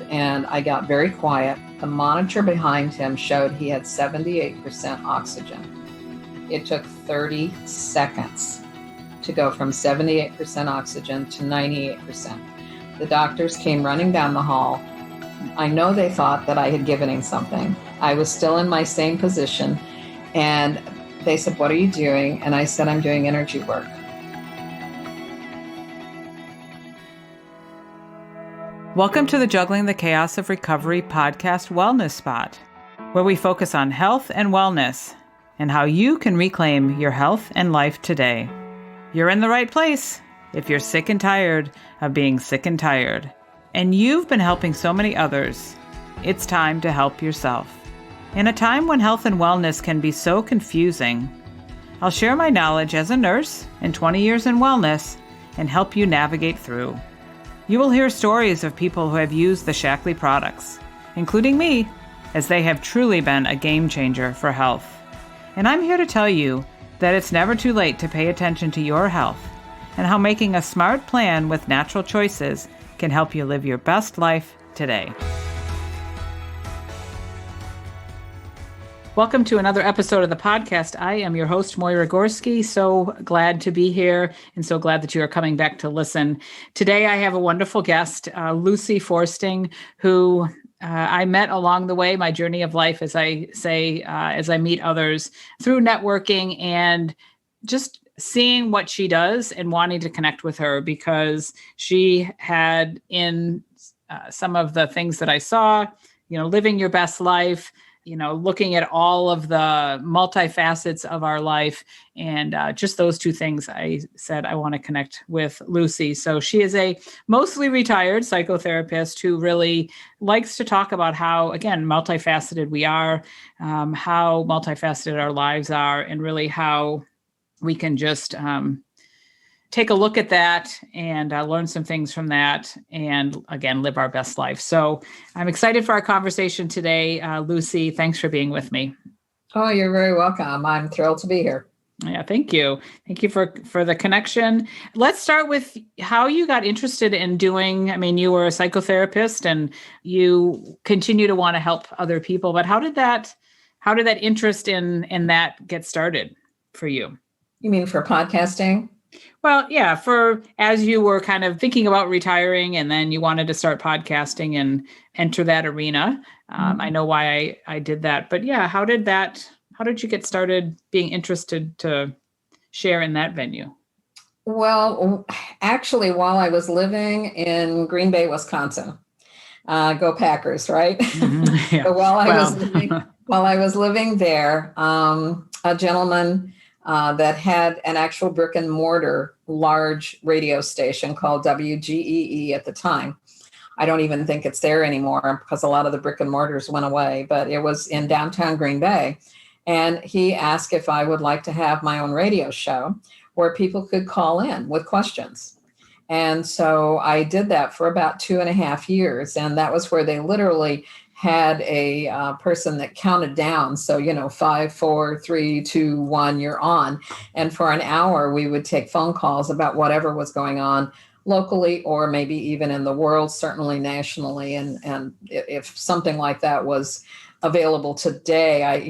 and I got very quiet. The monitor behind him showed he had 78% oxygen. It took 30 seconds to go from 78% oxygen to 98%. The doctors came running down the hall. I know they thought that I had given him something. I was still in my same position, and they said, "What are you doing?" And I said, "I'm doing energy work." Welcome to the Juggling the Chaos of Recovery podcast Wellness Spot, where we focus on health and wellness and how you can reclaim your health and life today. You're in the right place if you're sick and tired of being sick and tired, and you've been helping so many others. It's time to help yourself. In a time when health and wellness can be so confusing, I'll share my knowledge as a nurse and 20 years in wellness and help you navigate through. You will hear stories of people who have used the Shaklee products, including me, as they have truly been a game changer for health. And I'm here to tell you that it's never too late to pay attention to your health and how making a smart plan with natural choices can help you live your best life today. Welcome to another episode of the podcast. I am your host, Moira Gorski. So glad to be here and so glad that you are coming back to listen. Today, I have a wonderful guest, Yusui Forsting, who I met along the way, my journey of life, as I say, as I meet others through networking and just seeing what she does and wanting to connect with her, because she had in some of the things that I saw, living your best life, looking at all of the multifacets of our life. And just those two things, I said, I want to connect with Yusui. So she is a mostly retired psychotherapist who really likes to talk about how, again, multifaceted we are, how multifaceted our lives are, and really how we can just take a look at that and learn some things from that, and again, live our best life. So I'm excited for our conversation today. Yusui, thanks for being with me. Oh, you're very welcome. I'm thrilled to be here. Yeah, thank you. Thank you for the connection. Let's start with how you got interested in doing, you were a psychotherapist and you continue to want to help other people, but how did that interest in that get started for you? You mean for podcasting? Well, yeah, as you were kind of thinking about retiring and then you wanted to start podcasting and enter that arena. I know why I did that, but yeah, how did you get started being interested to share in that venue? Well, actually, while I was living in Green Bay, Wisconsin, go Packers, right? Mm-hmm. Yeah. So while I was living there, a gentleman that had an actual brick and mortar large radio station called WGEE at the time. I don't even think it's there anymore because a lot of the brick and mortars went away, but it was in downtown Green Bay. And he asked if I would like to have my own radio show where people could call in with questions. And so I did that for about 2.5 years. And that was where they literally had a person that counted down. So, 5, 4, 3, 2, 1, you're on. And for an hour, we would take phone calls about whatever was going on locally or maybe even in the world, certainly nationally. And if something like that was available today,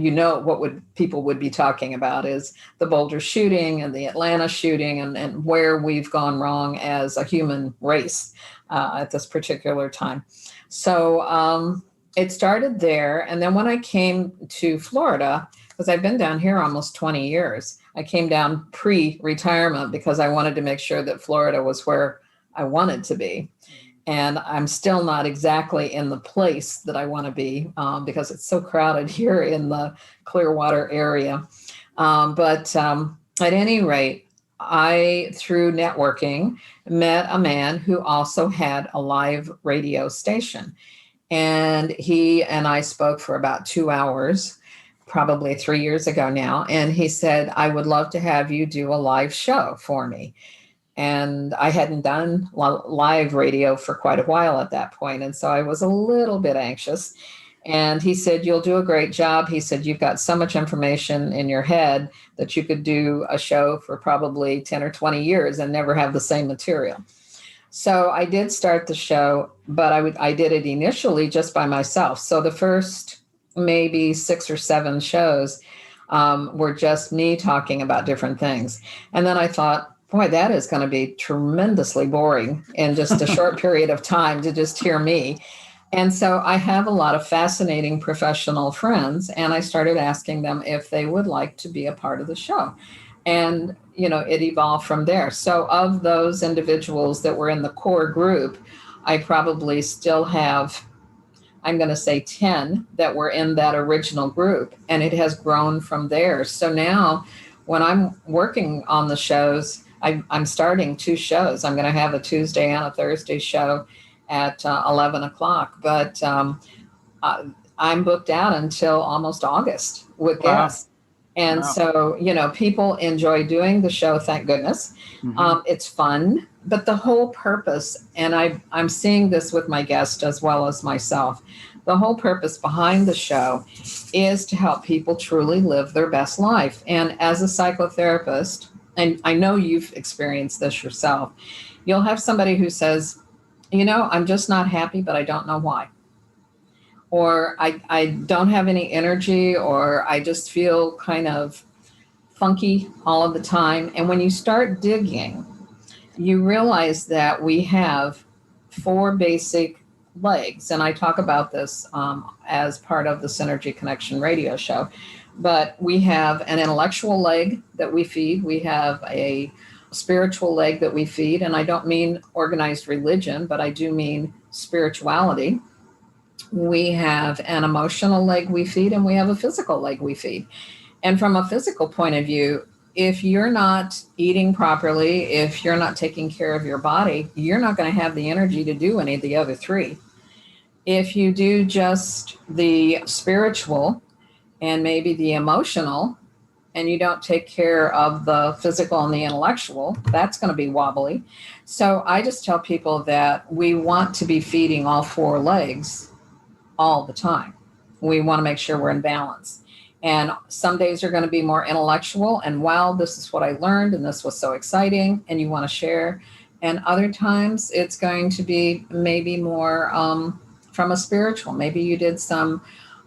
people would be talking about is the Boulder shooting and the Atlanta shooting and where we've gone wrong as a human race at this particular time. So, it started there. And then when I came to Florida, because I've been down here almost 20 years, I came down pre-retirement because I wanted to make sure that Florida was where I wanted to be. And I'm still not exactly in the place that I want to be because it's so crowded here in the Clearwater area. But at any rate, I, through networking, met a man who also had a live radio station. And he and I spoke for about 2 hours, probably 3 years ago now. And he said, I would love to have you do a live show for me. And I hadn't done live radio for quite a while at that point. And so I was a little bit anxious. And he said, you'll do a great job. He said, you've got so much information in your head that you could do a show for probably 10 or 20 years and never have the same material. So I did start the show, but I did it initially just by myself. So the first maybe 6 or 7 shows were just me talking about different things. And then I thought, boy, that is going to be tremendously boring in just a short period of time to just hear me. And so I have a lot of fascinating professional friends, and I started asking them if they would like to be a part of the show. And, it evolved from there. So of those individuals that were in the core group, I probably still have, I'm going to say 10 that were in that original group, and it has grown from there. So now when I'm working on the shows, I'm starting 2 shows. I'm going to have a Tuesday and a Thursday show at 11 o'clock, but I'm booked out until almost August with guests. And Wow. so, people enjoy doing the show, thank goodness. Mm-hmm. It's fun, but the whole purpose, and I'm seeing this with my guest as well as myself, the whole purpose behind the show is to help people truly live their best life. And as a psychotherapist, and I know you've experienced this yourself, you'll have somebody who says, I'm just not happy, but I don't know why. Or I don't have any energy, or I just feel kind of funky all of the time. And when you start digging, you realize that we have 4 basic legs. And I talk about this as part of the Synergy Connection radio show. But we have an intellectual leg that we feed. We have a spiritual leg that we feed. And I don't mean organized religion, but I do mean spirituality. We have an emotional leg we feed, and we have a physical leg we feed. And from a physical point of view, if you're not eating properly, if you're not taking care of your body, you're not going to have the energy to do any of the other 3. If you do just the spiritual and maybe the emotional, and you don't take care of the physical and the intellectual, that's going to be wobbly. So I just tell people that we want to be feeding all 4 legs all the time. We want to make sure we're in balance. And some days are going to be more intellectual, and wow, this is what I learned, and this was so exciting, and you want to share. And other times it's going to be maybe more from a spiritual. Maybe you did some,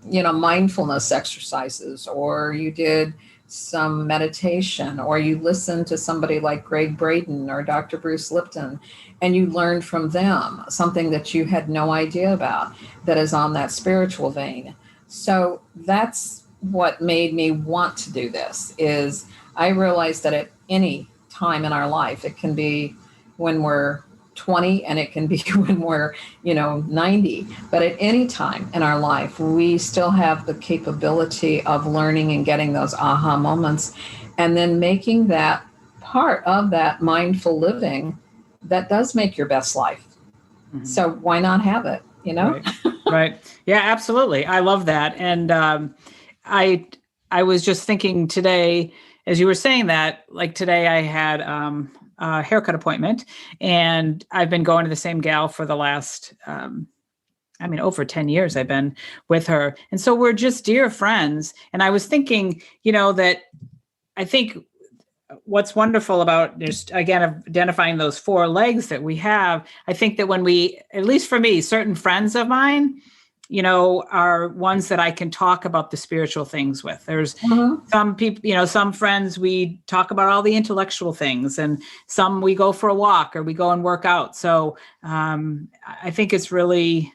mindfulness exercises, or you did some meditation, or you listened to somebody like Greg Braden or Dr. Bruce Lipton, and you learned from them something that you had no idea about that is on that spiritual vein. So that's what made me want to do this. Is I realized that at any time in our life, it can be when we're 20 and it can be when we're 90, but at any time in our life we still have the capability of learning and getting those aha moments, and then making that part of that mindful living that does make your best life. Mm-hmm. So why not have it, Right. Yeah, absolutely. I love that. And I was just thinking today, as you were saying that, like today I had a haircut appointment, and I've been going to the same gal for the last, over 10 years I've been with her. And so we're just dear friends. And I was thinking, that I think what's wonderful about just, again, identifying those 4 legs that we have, I think that when we, at least for me, certain friends of mine, are ones that I can talk about the spiritual things with. There's some people, some friends, we talk about all the intellectual things, and some we go for a walk or we go and work out. So I think it's really,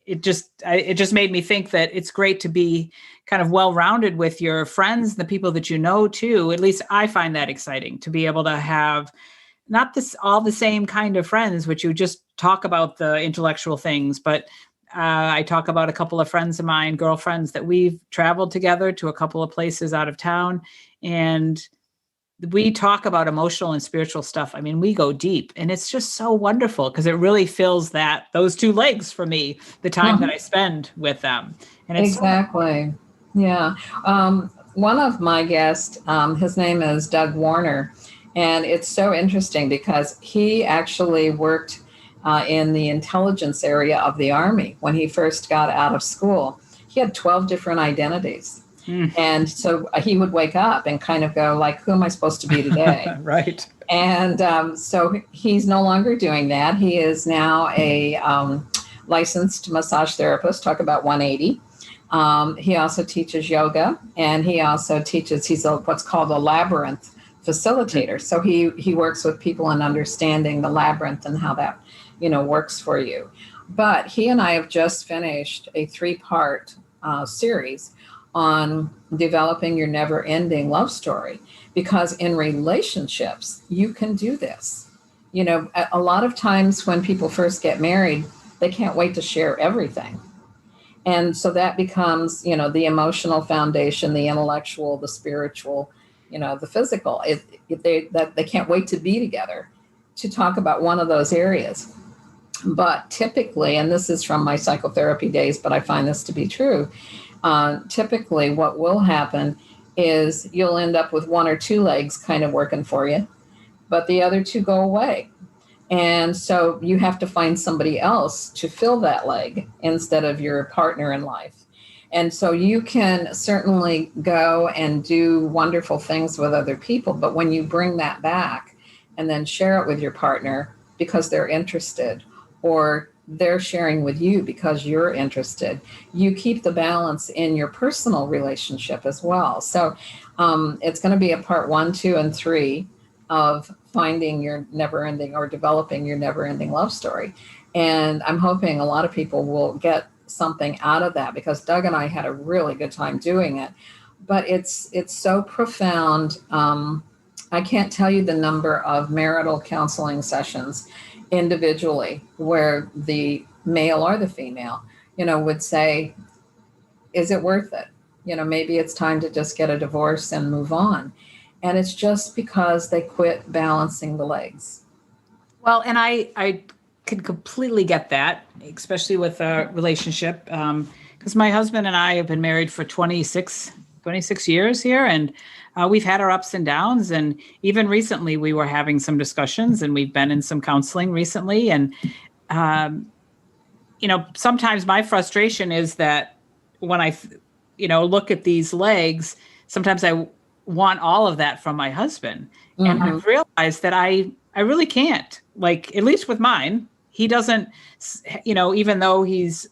it just made me think that it's great to be kind of well-rounded with your friends, the people that you know too. At least I find that exciting to be able to have not all the same kind of friends, which you just talk about the intellectual things, but I talk about a couple of friends of mine, girlfriends, that we've traveled together to a couple of places out of town, and we talk about emotional and spiritual stuff. I mean, we go deep, and it's just so wonderful because it really fills those 2 legs for me, the time that I spend with them. And it's exactly. Yeah. One of my guests, his name is Doug Warner, and it's so interesting because he actually worked in the intelligence area of the Army when he first got out of school. He had 12 different identities. And so he would wake up and kind of go like, who am I supposed to be today? Right. And so he's no longer doing that. He is now a licensed massage therapist. Talk about 180. He also teaches yoga, and he also teaches, what's called a labyrinth facilitator. So he works with people in understanding the labyrinth and how that, works for you. But he and I have just finished a 3-part series on developing your never-ending love story, because in relationships, you can do this. A lot of times when people first get married, they can't wait to share everything. And so that becomes, the emotional foundation, the intellectual, the spiritual, the physical. They can't wait to be together to talk about one of those areas. But typically, and this is from my psychotherapy days, but I find this to be true, typically what will happen is you'll end up with 1 or 2 legs kind of working for you, but the other 2 go away. And so you have to find somebody else to fill that leg instead of your partner in life. And so you can certainly go and do wonderful things with other people, but when you bring that back and then share it with your partner because they're interested, or they're sharing with you because you're interested, you keep the balance in your personal relationship as well. So it's going to be a part 1, 2, and 3 of finding your never-ending, or developing your never-ending love story. And I'm hoping a lot of people will get something out of that, because Doug and I had a really good time doing it. But it's so profound. I can't tell you the number of marital counseling sessions individually where the male or the female, would say, is it worth it? Maybe it's time to just get a divorce and move on. And it's just because they quit balancing the legs. Well, and I could completely get that, especially with a relationship, because my husband and I have been married for 26 years here, and we've had our ups and downs. And even recently we were having some discussions, and we've been in some counseling recently. And, sometimes my frustration is that when I, look at these legs, sometimes I want all of that from my husband. Mm-hmm. And I've realized that I really can't, at least with mine. He doesn't, even though he's,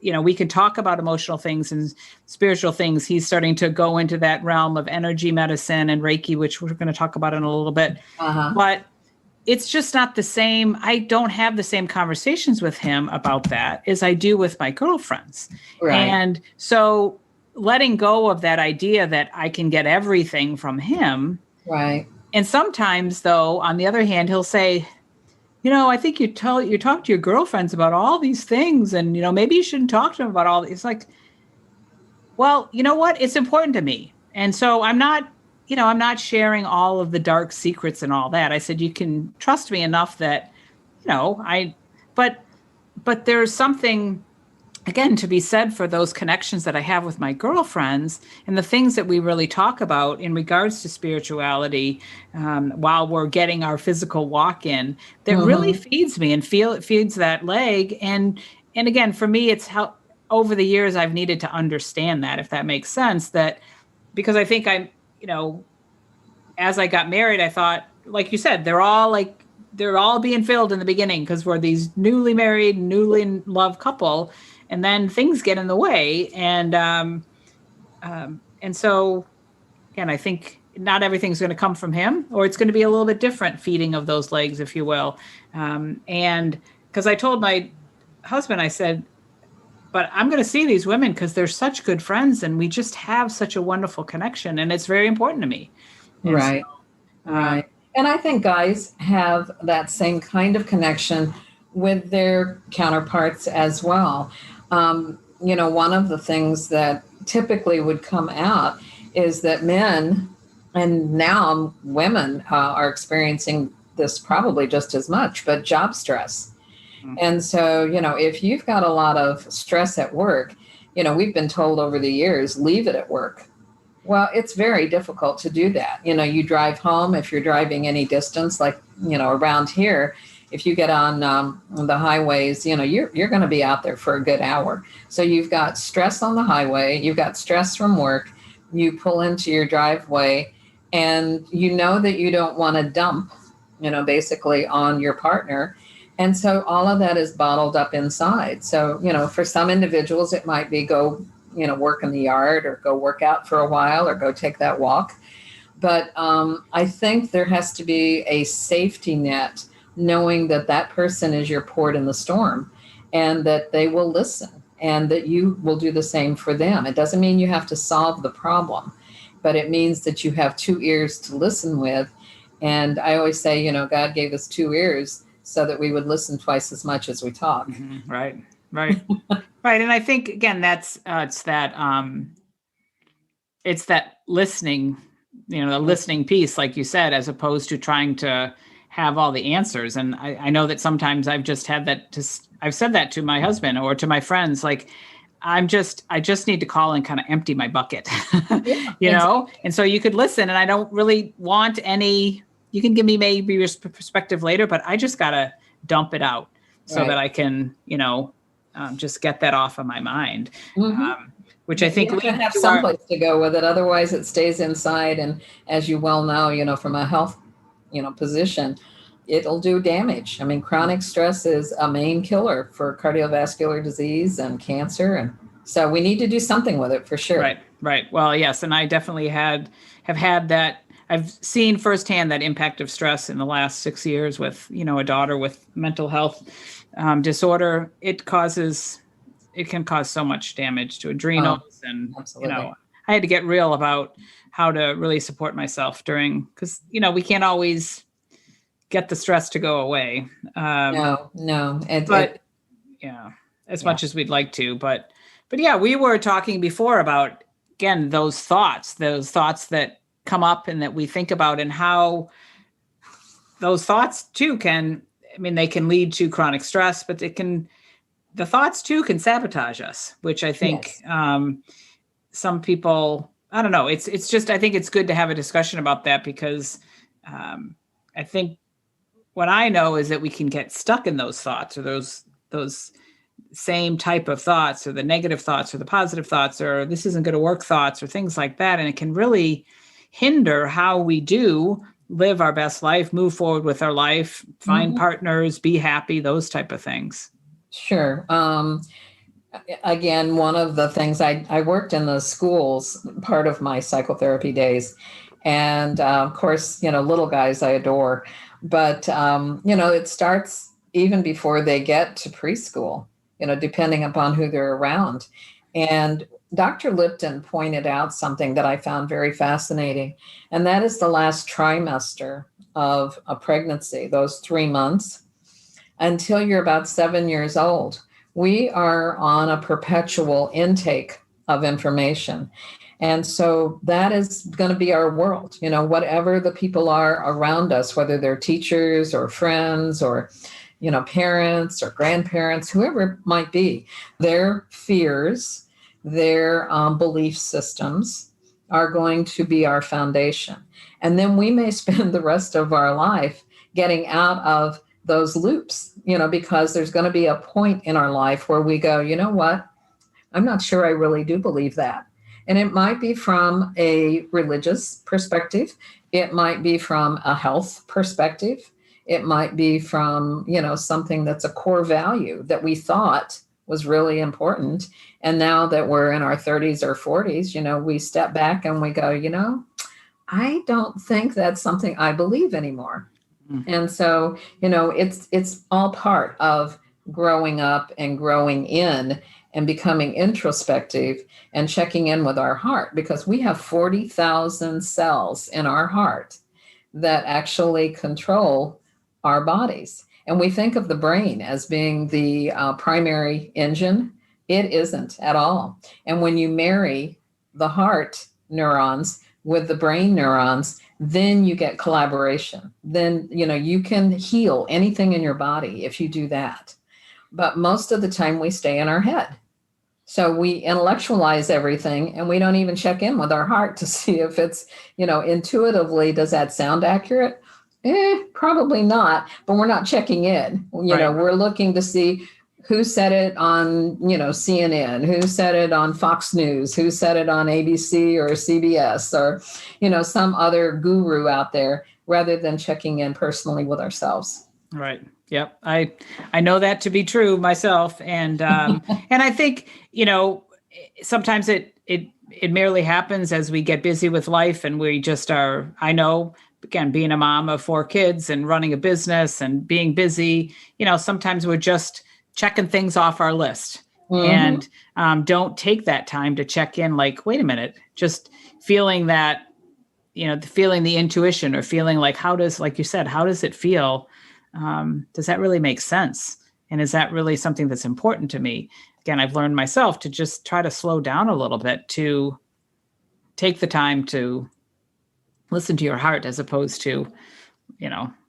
we can talk about emotional things and spiritual things, he's starting to go into that realm of energy medicine and Reiki, which we're going to talk about in a little bit. Uh-huh. But it's just not the same. I don't have the same conversations with him about that as I do with my girlfriends. Right. And so letting go of that idea that I can get everything from him. Right. And sometimes, though, on the other hand, he'll say, I think you talk to your girlfriends about all these things, and, maybe you shouldn't talk to them about all these. It's like, well, you know what? It's important to me. And so I'm not sharing all of the dark secrets and all that. I said, you can trust me enough that, but there's something, again, to be said for those connections that I have with my girlfriends and the things that we really talk about in regards to spirituality while we're getting our physical walk in, that mm-hmm. really feeds me and feeds that leg. And again, for me, it's how over the years I've needed to understand that, if that makes sense, that because I think as I got married, I thought, like you said, they're all being filled in the beginning because we're these newly married, newly in love couple. And then things get in the way. And so, again, I think not everything's going to come from him, or it's going to be a little bit different feeding of those legs, if you will. And because I told my husband, I said, but I'm going to see these women because they're such good friends and we just have such a wonderful connection. And it's very important to me. And right. So, right. And I think guys have that same kind of connection with their counterparts as well. One of the things that typically would come out is that men, and now women are experiencing this probably just as much, but job stress. Mm-hmm. And so, if you've got a lot of stress at work, we've been told over the years, leave it at work. Well, it's very difficult to do that. You drive home, if you're driving any distance, like, around here, if you get on the highways, you're going to be out there for a good hour. So you've got stress on the highway, you've got stress from work, you pull into your driveway, and that you don't want to dump basically on your partner. And so all of that is bottled up inside. So, for some individuals, it might be go, work in the yard or go work out for a while or go take that walk. But I think there has to be a safety net, knowing that that person is your port in the storm and that they will listen and that you will do the same for them. It doesn't mean you have to solve the problem, but it means that you have two ears to listen with. And I always say, God gave us two ears so that we would listen twice as much as we talk. Mm-hmm. Right. Right. And I think, again, it's that listening, the listening piece, like you said, as opposed to trying to have all the answers. And I know that sometimes I've just had that, I've said that to my husband or to my friends, like, I just need to call and kind of empty my bucket, And so you could listen, and I don't really want any, you can give me maybe your perspective later, but I just got to dump it out so that I can, just get that off of my mind. Mm-hmm. Which I think you have to have someplace to go with it. Otherwise it stays inside. And as you well know, from a health, position, it'll do damage. I mean, chronic stress is a main killer for cardiovascular disease and cancer. And so we need to do something with it for sure. Right. Well, yes. And I definitely have had that. I've seen firsthand that impact of stress in the last 6 years with, a daughter with mental health disorder. It can cause so much damage to adrenals. And, absolutely. I had to get real about how to really support myself because, we can't always get the stress to go away. No. As much as we'd like to, but yeah, we were talking before about, again, those thoughts that come up and that we think about, and how those thoughts too they can lead to chronic stress, but the thoughts too can sabotage us, which I think, some people, I don't know. It's just, I think it's good to have a discussion about that because, I think what I know is that we can get stuck in those thoughts, or those same type of thoughts, or the negative thoughts or the positive thoughts, or this isn't going to work thoughts, or things like that. And it can really hinder how we do live our best life, move forward with our life, find partners, be happy, those type of things. Sure. Again, one of the things I worked in the schools, part of my psychotherapy days. And of course, little guys I adore. But, it starts even before they get to preschool, depending upon who they're around. And Dr. LIpton pointed out something that I found very fascinating, and that is the last trimester of a pregnancy, those 3 months, until you're about 7 years old. We are on a perpetual intake of information. And so that is going to be our world, whatever the people are around us, whether they're teachers or friends or, parents or grandparents, whoever it might be, their fears, their belief systems are going to be our foundation. And then we may spend the rest of our life getting out of those loops, because there's going to be a point in our life where we go, you know what? I'm not sure I really do believe that. And it might be from a religious perspective. It might be from a health perspective. It might be from, something that's a core value that we thought was really important. And now that we're in our 30s or 40s, we step back and we go, I don't think that's something I believe anymore. Mm-hmm. And so, it's all part of growing up and growing in and becoming introspective and checking in with our heart, because we have 40,000 cells in our heart that actually control our bodies. And we think of the brain as being the primary engine. It isn't at all. And when you marry the heart neurons with the brain neurons, then you get collaboration. Then, you can heal anything in your body if you do that. But most of the time we stay in our head. So we intellectualize everything and we don't even check in with our heart to see if it's, intuitively, does that sound accurate? Probably not, but we're not checking in. We're looking to see who said it on, CNN, who said it on Fox News, who said it on ABC or CBS or, some other guru out there. rather than checking in personally with ourselves. Right. Yep. I know that to be true myself. And and I think, sometimes it merely happens as we get busy with life, and we just are, I know, again, being a mom of 4 kids and running a business and being busy, sometimes we're just checking things off our list, Mm-hmm. and don't take that time to check in, like, wait a minute, just feeling that, feeling the intuition, or feeling like, like you said, how does it feel? Does that really make sense? And is that really something that's important to me? Again, I've learned myself to just try to slow down a little bit, to take the time to listen to your heart, as opposed to,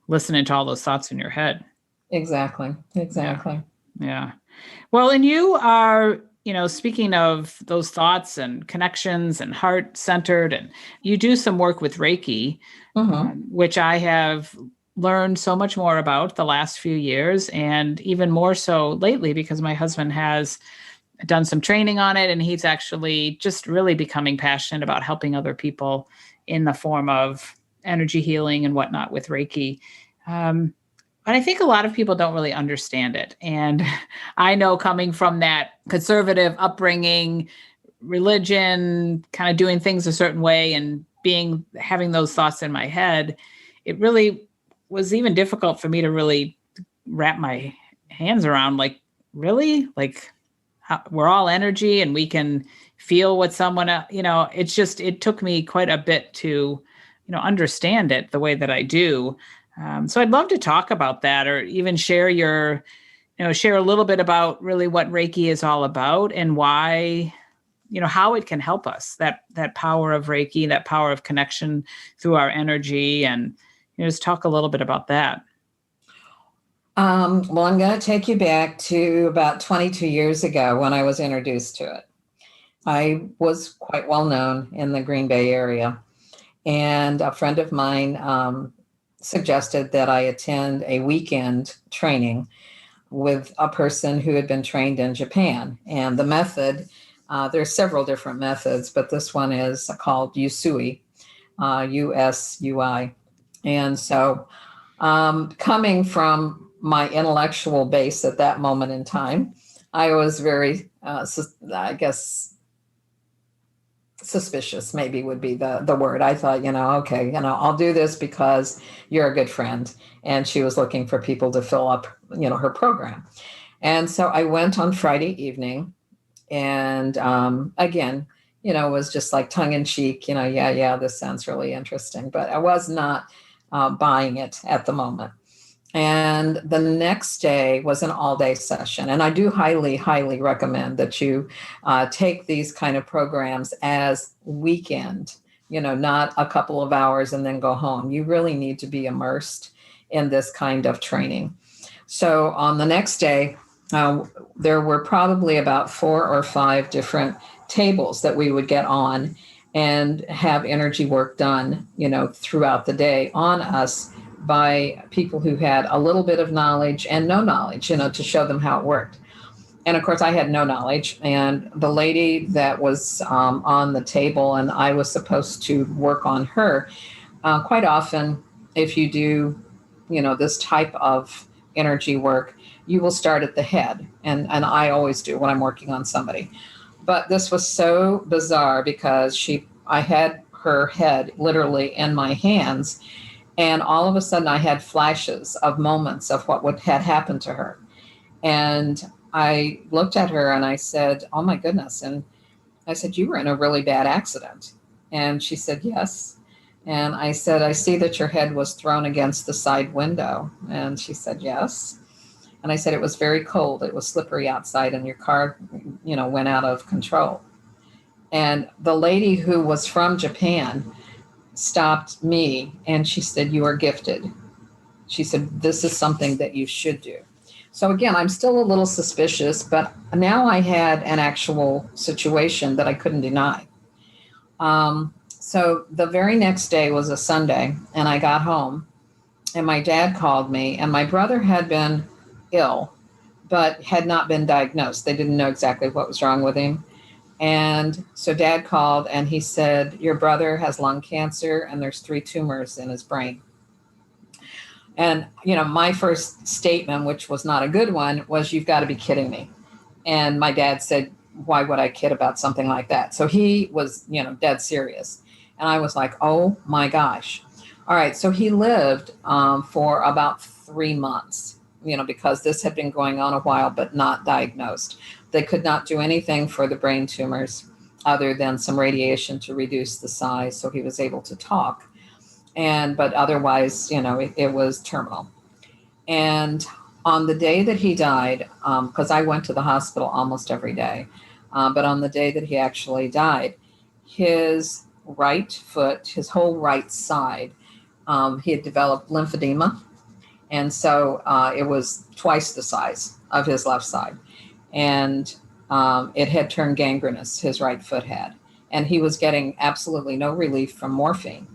listening to all those thoughts in your head. Exactly. Yeah. Well, and you are, speaking of those thoughts and connections and heart centered, and you do some work with Reiki, Mm-hmm. which I have learned so much more about the last few years, and even more so lately, because my husband has done some training on it, and he's actually just really becoming passionate about helping other people in the form of energy healing and whatnot with Reiki. But I think a lot of people don't really understand it. And I know, coming from that conservative upbringing, religion, kind of doing things a certain way, and having those thoughts in my head, it really was even difficult for me to really wrap my hands around, like, really, like, we're all energy and we can feel what someone, it took me quite a bit to, understand it the way that I do. So I'd love to talk about that, or even share share a little bit about really what Reiki is all about, and why, how it can help us, that power of Reiki, that power of connection through our energy, and just talk a little bit about that. Well, I'm going to take you back to about 22 years ago when I was introduced to it. I was quite well known in the Green Bay area, and a friend of mine suggested that I attend a weekend training with a person who had been trained in Japan. And the method, there are several different methods, but this one is called Usui, Usui. And so, coming from my intellectual base at that moment in time, I was very, I guess, suspicious maybe would be the word. I thought, okay, I'll do this because you're a good friend. And she was looking for people to fill up, her program. And so I went on Friday evening, and again, was just like tongue in cheek, yeah, this sounds really interesting, but I was not buying it at the moment. And the next day was an all-day session. And I do highly, highly recommend that you take these kind of programs as weekend, not a couple of hours and then go home. You really need to be immersed in this kind of training. So on the next day, there were probably about 4 or 5 different tables that we would get on and have energy work done, throughout the day on us, by people who had a little bit of knowledge and no knowledge, to show them how it worked. And of course, I had no knowledge. And the lady that was on the table, and I was supposed to work on her, quite often, if you do, this type of energy work, you will start at the head. And I always do when I'm working on somebody. But this was so bizarre because I had her head literally in my hands. And all of a sudden I had flashes of moments of what had happened to her. And I looked at her and I said, oh my goodness. And I said, you were in a really bad accident. And she said, yes. And I said, I see that your head was thrown against the side window. And she said, yes. And I said, it was very cold. It was slippery outside and your car, went out of control. And the lady who was from Japan stopped me and she said, you are gifted. She said, this is something that you should do. So again, I'm still a little suspicious, but now I had an actual situation that I couldn't deny. So the very next day was a Sunday, and I got home and my dad called me, and my brother had been ill, but had not been diagnosed. They didn't know exactly what was wrong with him. And so Dad called and he said, your brother has lung cancer and there's 3 tumors in his brain. And, my first statement, which was not a good one, was, "You've got to be kidding me." And my dad said, "Why would I kid about something like that?" So he was, dead serious. And I was like, "Oh my gosh." All right. So he lived for about 3 months, because this had been going on a while, but not diagnosed. They could not do anything for the brain tumors other than some radiation to reduce the size. So he was able to talk. But otherwise, it was terminal. And on the day that he died, because I went to the hospital almost every day, but on the day that he actually died, his right foot, his whole right side, he had developed lymphedema. And so it was twice the size of his left side. And it had turned gangrenous, his right foot had. And he was getting absolutely no relief from morphine.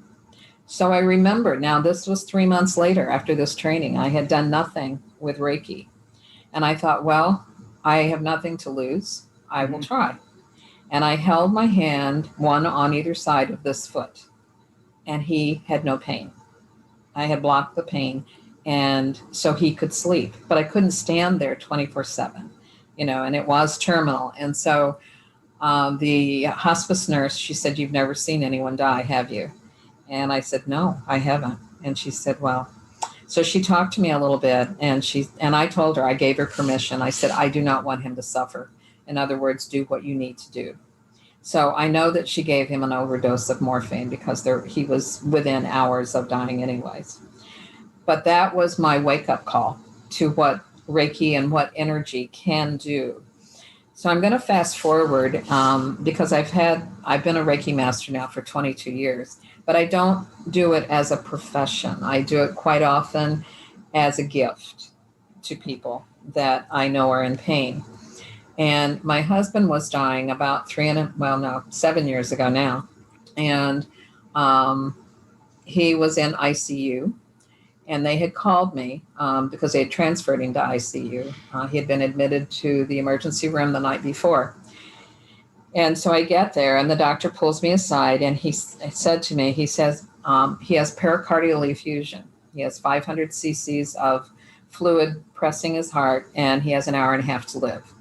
So I remember, now this was 3 months later after this training. I had done nothing with Reiki. And I thought, well, I have nothing to lose. I will try. And I held my hand, one on either side of this foot. And he had no pain. I had blocked the pain. And so he could sleep. But I couldn't stand there 24/7, and it was terminal. And so the hospice nurse, she said, "You've never seen anyone die, have you?" And I said, "No, I haven't." And she said, "Well," so she talked to me a little bit, and I told her, I gave her permission. I said, "I do not want him to suffer. In other words, do what you need to do." So I know that she gave him an overdose of morphine because he was within hours of dying anyways. But that was my wake-up call to what Reiki and what energy can do. So I'm going to fast forward because I've been a Reiki master now for 22 years, but I don't do it as a profession. I do it quite often as a gift to people that I know are in pain. And my husband was dying about 7 years ago now. And he was in ICU. And they had called me because they had transferred him to ICU. He had been admitted to the emergency room the night before. And so I get there, and the doctor pulls me aside, and he said to me, he says, he has pericardial effusion. He has 500 cc's of fluid pressing his heart, and he has an hour and a half to live.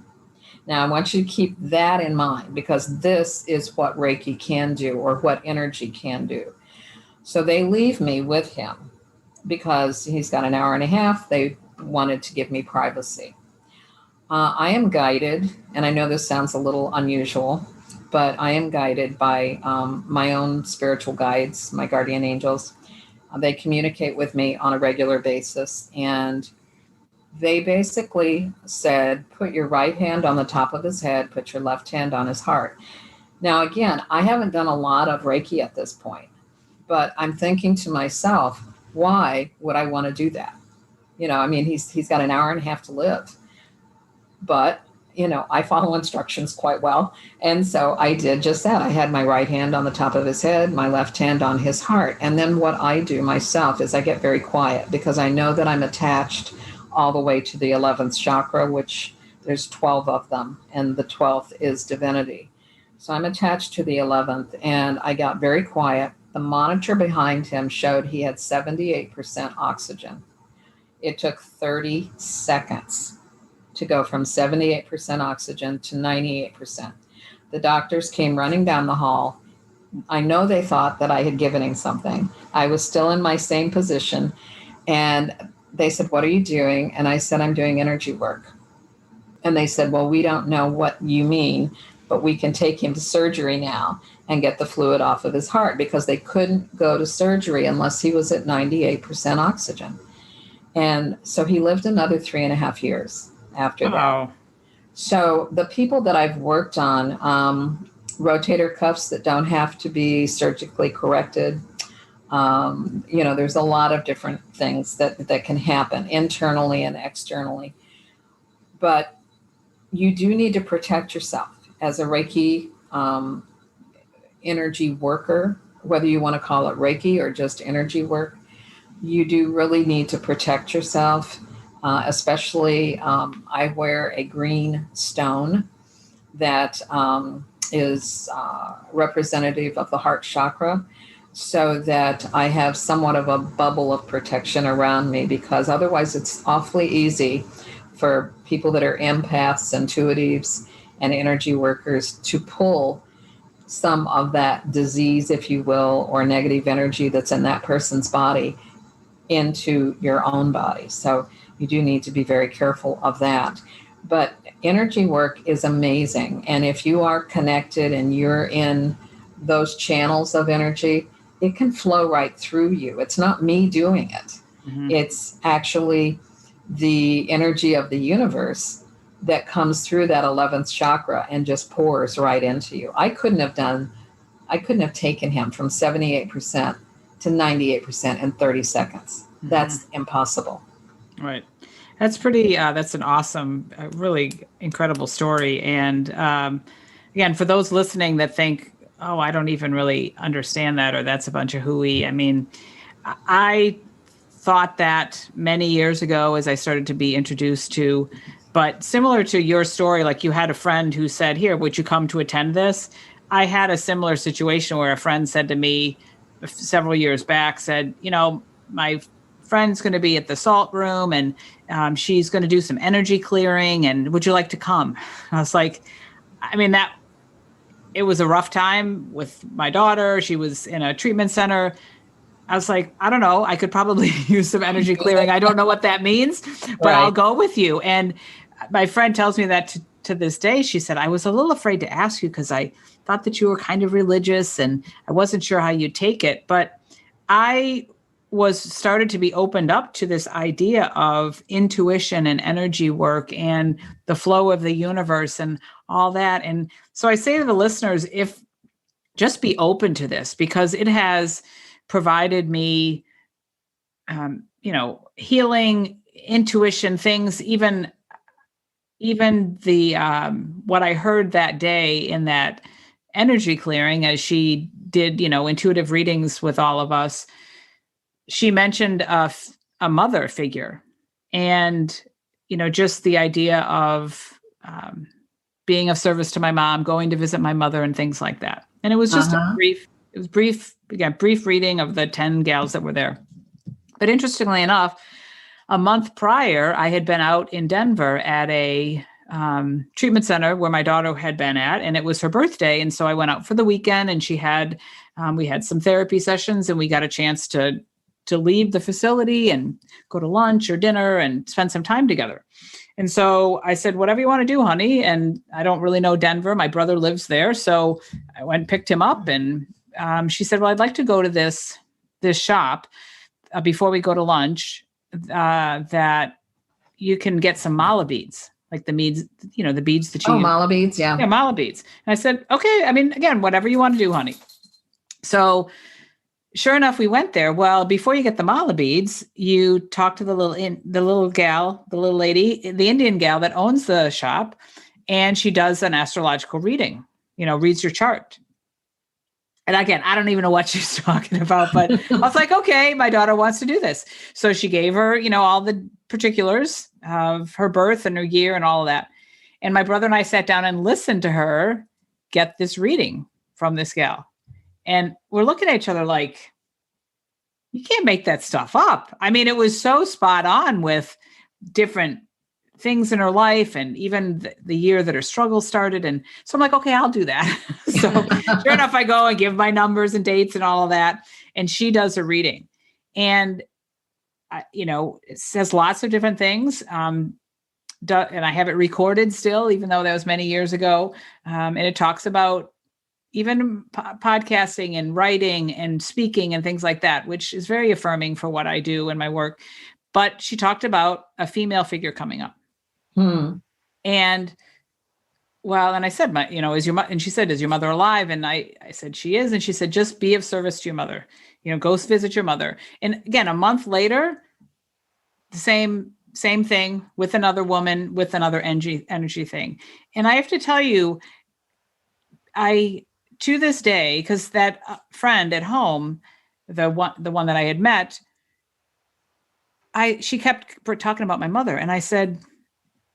Now, I want you to keep that in mind, because this is what Reiki can do, or what energy can do. So they leave me with him, because he's got an hour and a half. They wanted to give me privacy. I am guided, and I know this sounds a little unusual, but I am guided by my own spiritual guides, my guardian angels. They communicate with me on a regular basis, and they basically said, put your right hand on the top of his head, put your left hand on his heart. Now, again, I haven't done a lot of Reiki at this point, but I'm thinking to myself, why would I want to do that? He's got an hour and a half to live. But, I follow instructions quite well. And so I did just that. I had my right hand on the top of his head, my left hand on his heart. And then what I do myself is I get very quiet, because I know that I'm attached all the way to the 11th chakra, which there's 12 of them. And the 12th is divinity. So I'm attached to the 11th, and I got very quiet. The monitor behind him showed he had 78% oxygen. It took 30 seconds to go from 78% oxygen to 98%. The doctors came running down the hall. I know they thought that I had given him something. I was still in my same position. And they said, "What are you doing?" And I said, "I'm doing energy work." And they said, "Well, we don't know what you mean, but we can take him to surgery now and get the fluid off of his heart," because they couldn't go to surgery unless he was at 98% oxygen. And so he lived another 3.5 years after that. So the people that I've worked on, rotator cuffs that don't have to be surgically corrected, there's a lot of different things that can happen internally and externally. But you do need to protect yourself as a Reiki energy worker, whether you want to call it Reiki or just energy work. You do really need to protect yourself, especially I wear a green stone that is representative of the heart chakra. so that I have somewhat of a bubble of protection around me, because otherwise it's awfully easy for people that are empaths, intuitives, and energy workers to pull some of that disease, if you will, or negative energy that's in that person's body into your own body. So you do need to be very careful of that. But energy work is amazing. And if you are connected and you're in those channels of energy, it can flow right through you. It's not me doing it. Mm-hmm. It's actually the energy of the universe that comes through that 11th chakra and just pours right into you. I couldn't have taken him from 78% to 98% in 30 seconds. Mm-hmm. That's impossible. Right. That's pretty, that's an awesome, really incredible story. And again, for those listening that think, oh, I don't even really understand that, or that's a bunch of hooey. I mean, I thought that many years ago as I started to be introduced to, but similar to your story, like you had a friend who said, here, would you come to attend this? I had a similar situation where a friend said to me several years back, said, my friend's going to be at the salt room and she's going to do some energy clearing, and would you like to come? I was like, I mean, it was a rough time with my daughter. She was in a treatment center. I was like, I don't know. I could probably use some energy clearing. I don't know what that means, but right. I'll go with you. And my friend tells me that to this day. She said, I was a little afraid to ask you because I thought that you were kind of religious and I wasn't sure how you'd take it. But I started to be opened up to this idea of intuition and energy work and the flow of the universe and all that. And so I say to the listeners, just be open to this, because it has provided me, healing, intuition, things, even the, what I heard that day in that energy clearing, as she did, intuitive readings with all of us, she mentioned a mother figure and, just the idea of being of service to my mom, going to visit my mother and things like that. And it was just brief reading of the 10 gals that were there. But interestingly enough, a month prior, I had been out in Denver at a treatment center where my daughter had been at, and it was her birthday. And so I went out for the weekend, and we had some therapy sessions, and we got a chance to leave the facility and go to lunch or dinner and spend some time together. And so I said, whatever you want to do, honey. And I don't really know Denver. My brother lives there. So I went and picked him up, and she said, well, I'd like to go to this shop before we go to lunch, that you can get some mala beads, like the beads, the beads that you use. Mala beads. Yeah. Yeah. Mala beads. And I said, okay. I mean, again, whatever you want to do, honey. So sure enough, we went there. Well, before you get the mala beads, you talk to the little lady, the Indian gal that owns the shop, and she does an astrological reading, reads your chart. And again, I don't even know what she's talking about, but I was like, okay, my daughter wants to do this. So she gave her, all the particulars of her birth and her year and all of that. And my brother and I sat down and listened to her get this reading from this gal. And we're looking at each other like, you can't make that stuff up. I mean, it was so spot on with different things in her life and even the year that her struggle started. And so I'm like, okay, I'll do that. So sure enough, I go and give my numbers and dates and all of that. And she does a reading. And, it says lots of different things. And I have it recorded still, even though that was many years ago. And it talks about even podcasting and writing and speaking and things like that, which is very affirming for what I do in my work. But she talked about a female figure coming up. And I said, is your mother? And she said, is your mother alive? And I said, she is. And she said, just be of service to your mother, go visit your mother. And again, a month later, the same thing with another woman, with another energy thing. And I have to tell you, to this day, because that friend at home, the one that I had met, she kept talking about my mother. And I said,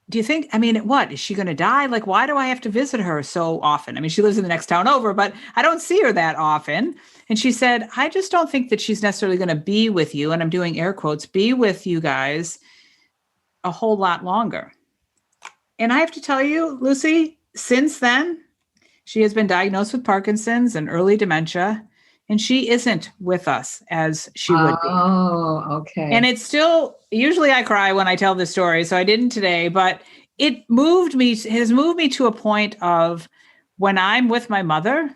do you think, I mean, what, is she going to die? Like, why do I have to visit her so often? I mean, she lives in the next town over, but I don't see her that often. And she said, I just don't think that she's necessarily going to be with you. And I'm doing air quotes, be with you guys a whole lot longer. And I have to tell you, Lucy, since then, she has been diagnosed with Parkinson's and early dementia, and she isn't with us as she would be. Oh, okay. And it's still, usually I cry when I tell this story, so I didn't today, but it has moved me to a point of when I'm with my mother,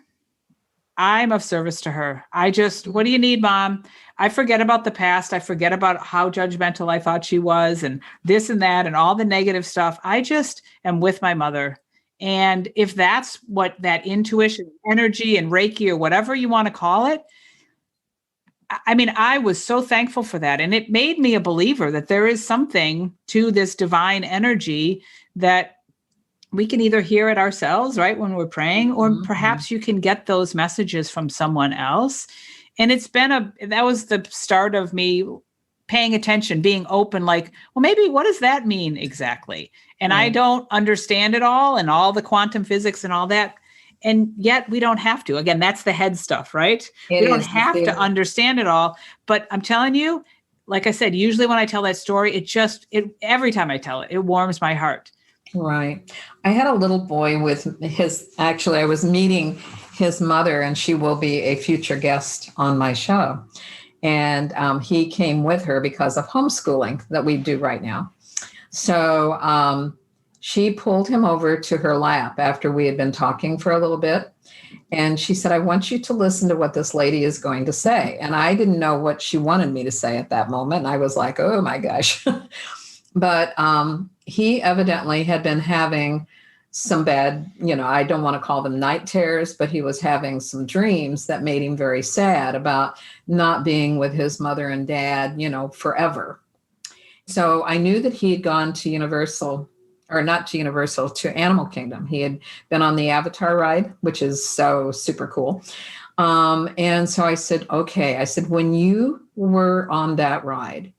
I'm of service to her. What do you need, Mom? I forget about the past. I forget about how judgmental I thought she was and this and that and all the negative stuff. I just am with my mother. And if that's what that intuition, energy, and Reiki, or whatever you want to call it, I mean, I was so thankful for that. And it made me a believer that there is something to this divine energy that we can either hear it ourselves, right, when we're praying, or perhaps you can get those messages from someone else. And that was the start of me paying attention, being open, like, well, maybe what does that mean exactly? And I don't understand it all and all the quantum physics and all that. And yet we don't have to. Again, that's the head stuff, right? We don't have to understand it all. But I'm telling you, like I said, usually when I tell that story, every time I tell it, it warms my heart. Right. I had a little boy I was meeting his mother, and she will be a future guest on my show. And he came with her because of homeschooling that we do right now. So she pulled him over to her lap after we had been talking for a little bit. And she said, I want you to listen to what this lady is going to say. And I didn't know what she wanted me to say at that moment. And I was like, oh my gosh. But he evidently had been having some bad, I don't want to call them night terrors, but he was having some dreams that made him very sad about not being with his mother and dad, forever. So I knew that he had gone to to Animal Kingdom. He had been on the Avatar ride, which is so super cool. And so I said, okay, when you were on that ride,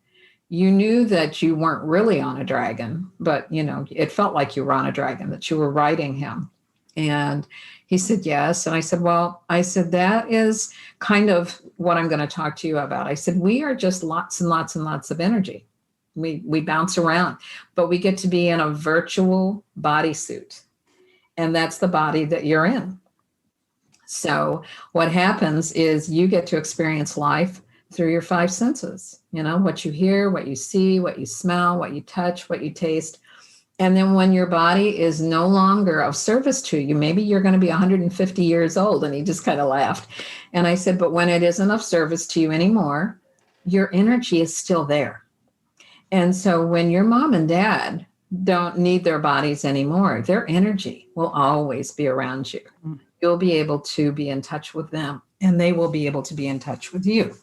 you knew that you weren't really on a dragon, but, it felt like you were on a dragon, that you were riding him. And he said, yes. And I said, that is kind of what I'm going to talk to you about. I said, we are just lots and lots and lots of energy. We bounce around, but we get to be in a virtual bodysuit. And that's the body that you're in. So what happens is you get to experience life through your five senses, what you hear, what you see, what you smell, what you touch, what you taste. And then when your body is no longer of service to you, maybe you're going to be 150 years old. And he just kind of laughed. And I said, but when it isn't of service to you anymore, your energy is still there. And so when your mom and dad don't need their bodies anymore, their energy will always be around you. You'll be able to be in touch with them, and they will be able to be in touch with you.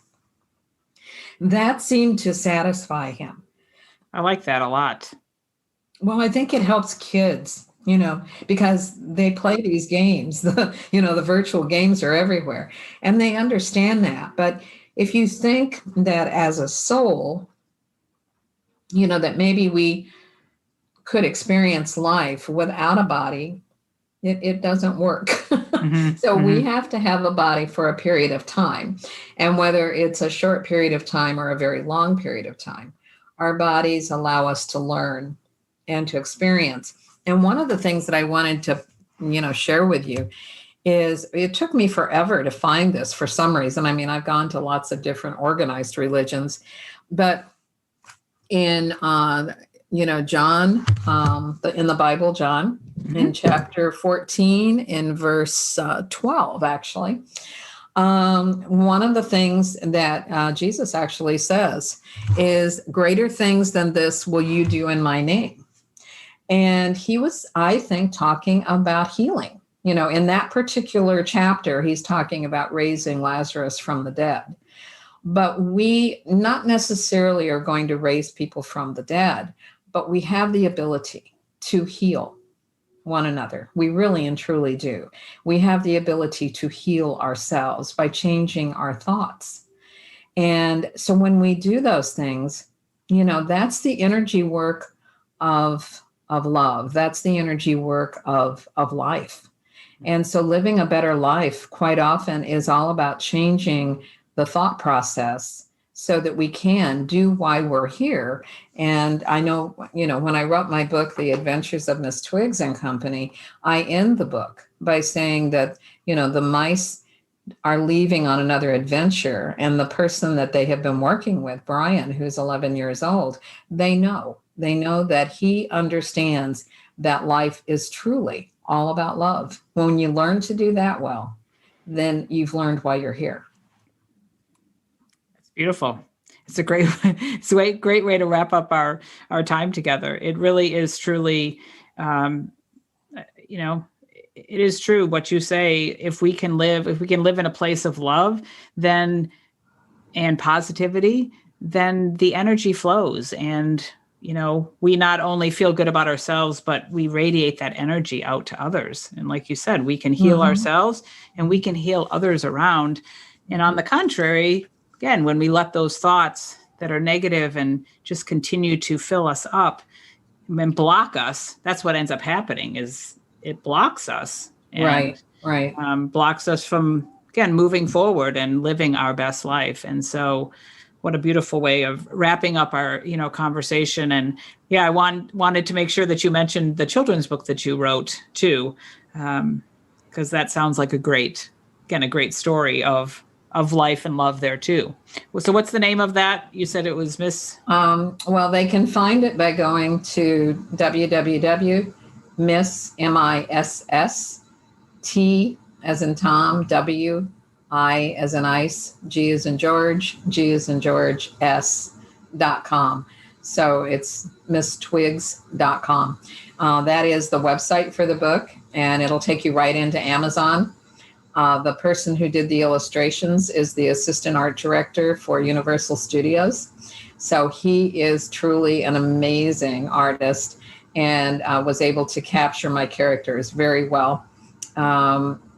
That seemed to satisfy him. I like that a lot. Well, I think it helps kids, because they play these games, the virtual games are everywhere, and they understand that. But if you think that as a soul, that maybe we could experience life without a body, it doesn't work. So we have to have a body for a period of time. And whether it's a short period of time or a very long period of time, our bodies allow us to learn and to experience. And one of the things that I wanted to, share with you is it took me forever to find this for some reason. I mean, I've gone to lots of different organized religions, but in John, in the Bible, John, in chapter 14, in verse 12, actually, one of the things that Jesus actually says is, greater things than this will you do in my name. And he was, I think, talking about healing. In that particular chapter, he's talking about raising Lazarus from the dead. But we not necessarily are going to raise people from the dead, but we have the ability to heal one another. We really and truly do. We have the ability to heal ourselves by changing our thoughts. And so when we do those things, that's the energy work of of love. That's the energy work of life. And so living a better life quite often is all about changing the thought process so that we can do why we're here. And I know, when I wrote my book, The Adventures of Miss Twiggs and Company, I end the book by saying that, the mice are leaving on another adventure. And the person that they have been working with, Brian, who's 11 years old, they know that he understands that life is truly all about love. When you learn to do that well, then you've learned why you're here. It's beautiful. It's a great way to wrap up our time together. It really is truly, it is true what you say. If we can live in a place of love, then, and positivity, then the energy flows. And, we not only feel good about ourselves, but we radiate that energy out to others. And like you said, we can heal ourselves and we can heal others around. And on the contrary, again, when we let those thoughts that are negative and just continue to fill us up and block us, that's what ends up happening, is it blocks us. And, right. Blocks us from, again, moving forward and living our best life. And so what a beautiful way of wrapping up our, conversation. And I wanted to make sure that you mentioned the children's book that you wrote too, because that sounds like a great story of life and love there too. So what's the name of that? You said it was Miss. Well, they can find it by going to www.miss, T as in Tom, W, I as in ice, G as in George, S.com. So it's misstwigs.com. That is the website for the book, and it'll take you right into Amazon. The person who did the illustrations is the assistant art director for Universal Studios. So he is truly an amazing artist and was able to capture my characters very well.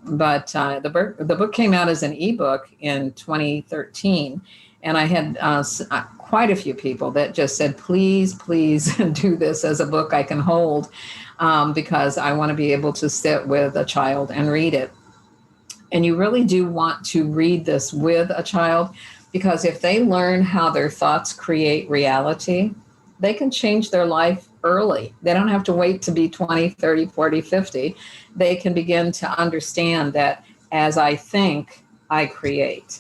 But the book came out as an ebook in 2013, and I had quite a few people that just said, please do this as a book I can hold, because I want to be able to sit with a child and read it. And you really do want to read this with a child, because if they learn how their thoughts create reality, they can change their life early. They don't have to wait to be 20, 30, 40, 50. They can begin to understand that as I think, I create.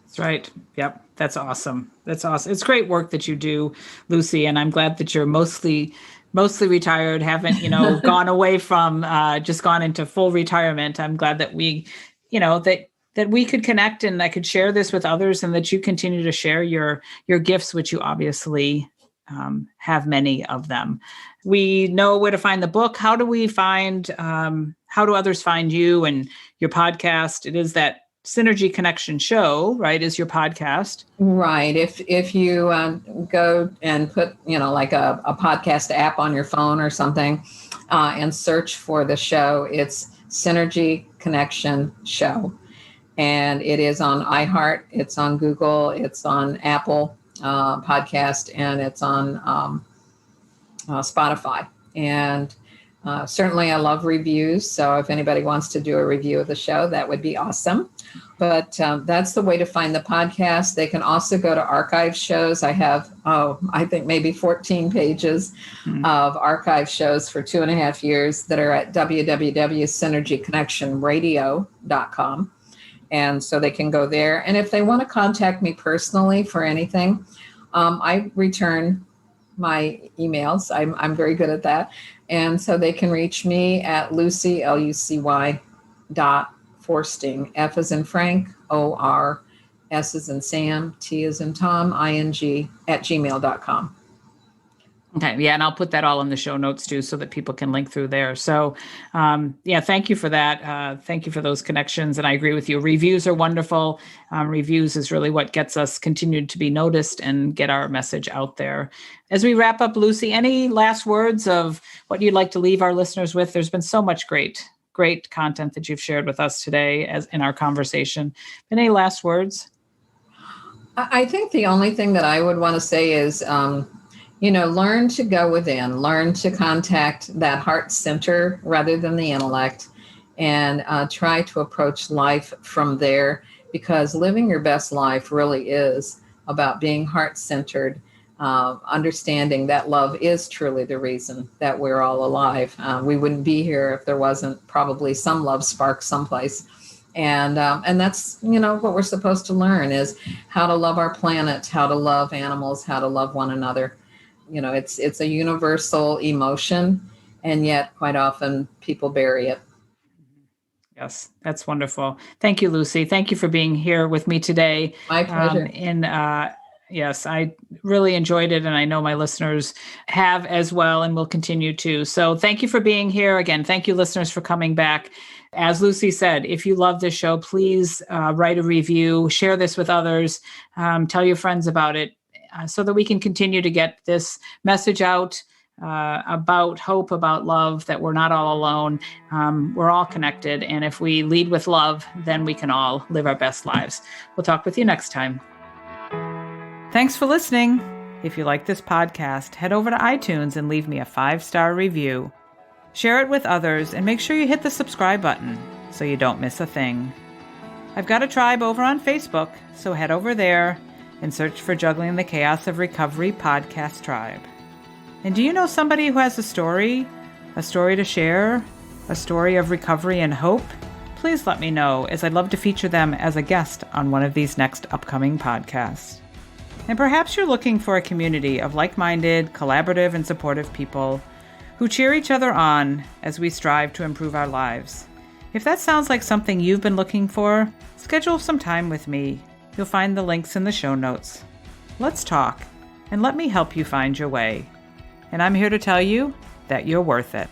That's right. Yep. That's awesome. It's great work that you do, Lucy. And I'm glad that you're mostly retired, haven't, gone away from, just gone into full retirement. I'm glad that we, that we could connect and I could share this with others, and that you continue to share your gifts, which you obviously have many of them. We know where to find the book. How do others find you and your podcast? It is that Synergy Connection Show, right? Is your podcast. Right. If you go and put, like a podcast app on your phone or something, and search for the show, it's Synergy Connection Show. And it is on iHeart, it's on Google, it's on Apple Podcast, and it's on Spotify. And certainly I love reviews. So if anybody wants to do a review of the show, that would be awesome. But that's the way to find the podcast. They can also go to archive shows. I have, I think maybe 14 pages of archive shows for 2.5 years that are at www.synergyconnectionradio.com. And so they can go there. And if they want to contact me personally for anything, I return my emails. I'm very good at that. And so they can reach me at Lucy, Lucy .Forsting, F as in Frank, OR, S as in Sam, T as in Tom, ING @gmail.com. Okay. Yeah. And I'll put that all in the show notes too, so that people can link through there. So, thank you for that. Thank you for those connections. And I agree with you. Reviews are wonderful. Reviews is really what gets us continued to be noticed and get our message out there. As we wrap up, Lucy, any last words of what you'd like to leave our listeners with? There's been so much great content that you've shared with us today as in our conversation. Any last words? I think the only thing that I would want to say is, learn to go within, learn to contact that heart center rather than the intellect, and try to approach life from there, because living your best life really is about being heart-centered, understanding that love is truly the reason that we're all alive. We wouldn't be here if there wasn't probably some love spark someplace. And that's, what we're supposed to learn is how to love our planet, how to love animals, how to love one another. It's a universal emotion, and yet quite often people bury it. Yes, that's wonderful. Thank you, Lucy. Thank you for being here with me today. My pleasure. Yes, I really enjoyed it, and I know my listeners have as well, and will continue to. So thank you for being here. Again, thank you, listeners, for coming back. As Lucy said, if you love this show, please write a review, share this with others, tell your friends about it, so that we can continue to get this message out about hope, about love, that we're not all alone. We're all connected. And if we lead with love, then we can all live our best lives. We'll talk with you next time. Thanks for listening. If you like this podcast, head over to iTunes and leave me a 5-star review. Share it with others and make sure you hit the subscribe button so you don't miss a thing. I've got a tribe over on Facebook, so head over there and search for Juggling the Chaos of Recovery Podcast Tribe. And do you know somebody who has a story to share, a story of recovery and hope? Please let me know, as I'd love to feature them as a guest on one of these next upcoming podcasts. And perhaps you're looking for a community of like-minded, collaborative, and supportive people who cheer each other on as we strive to improve our lives. If that sounds like something you've been looking for, schedule some time with me. You'll find the links in the show notes. Let's talk, and let me help you find your way. And I'm here to tell you that you're worth it.